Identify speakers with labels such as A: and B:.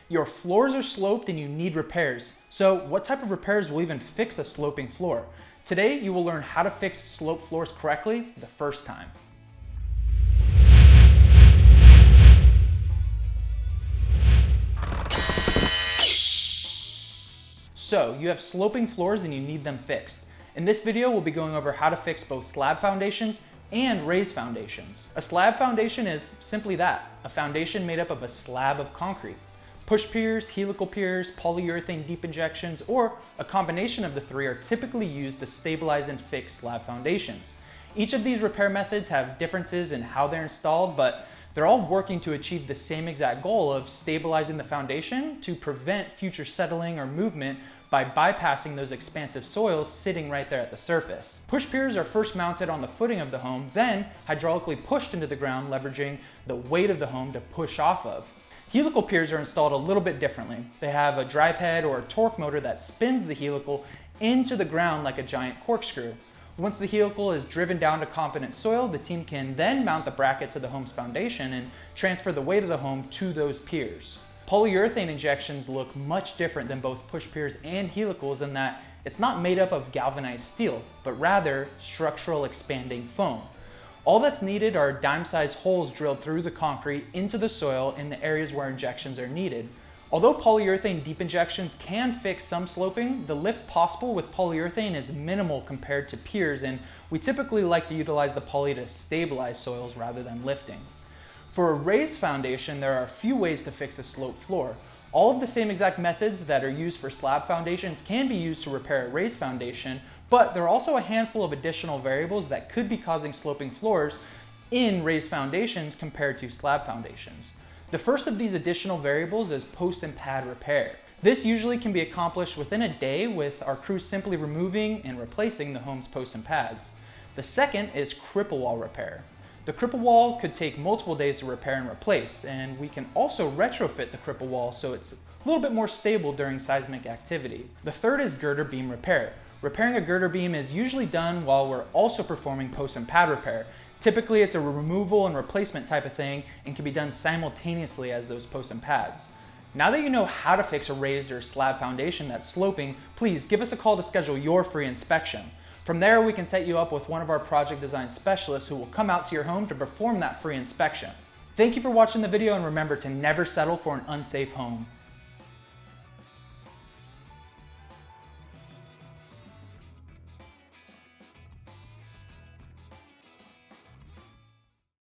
A: Your floors are sloped and you need repairs. So what type of repairs will even fix a sloping floor? Today, you will learn how to fix sloped floors correctly the first time. So you have sloping floors and you need them fixed. In this video, we'll be going over how to fix both slab foundations and raised foundations. A slab foundation is simply that, a foundation made up of a slab of concrete. Push piers, helical piers, polyurethane deep injections, or a combination of the three are typically used to stabilize and fix slab foundations. Each of these repair methods have differences in how they're installed, but they're all working to achieve the same exact goal of stabilizing the foundation to prevent future settling or movement by bypassing those expansive soils sitting right there at the surface. Push piers are first mounted on the footing of the home, then hydraulically pushed into the ground, leveraging the weight of the home to push off of. Helical piers are installed a little bit differently. They have a drive head or a torque motor that spins the helical into the ground like a giant corkscrew. Once the helical is driven down to competent soil, the team can then mount the bracket to the home's foundation and transfer the weight of the home to those piers. Polyurethane injections look much different than both push piers and helicals in that it's not made up of galvanized steel, but rather structural expanding foam. All that's needed are dime-sized holes drilled through the concrete into the soil in the areas where injections are needed. Although polyurethane deep injections can fix some sloping, the lift possible with polyurethane is minimal compared to piers, and we typically like to utilize the poly to stabilize soils rather than lifting. For a raised foundation, there are a few ways to fix a sloped floor. All of the same exact methods that are used for slab foundations can be used to repair a raised foundation, but there are also a handful of additional variables that could be causing sloping floors in raised foundations compared to slab foundations. The first of these additional variables is post and pad repair. This usually can be accomplished within a day with our crew simply removing and replacing the home's posts and pads. The second is cripple wall repair. The cripple wall could take multiple days to repair and replace, and we can also retrofit the cripple wall so it's a little bit more stable during seismic activity. The third is girder beam repair. Repairing a girder beam is usually done while we're also performing post and pad repair. Typically it's a removal and replacement type of thing and can be done simultaneously as those posts and pads. Now that you know how to fix a raised or slab foundation that's sloping, please give us a call to schedule your free inspection. From there, we can set you up with one of our project design specialists who will come out to your home to perform that free inspection. Thank you for watching the video, and remember to never settle for an unsafe home.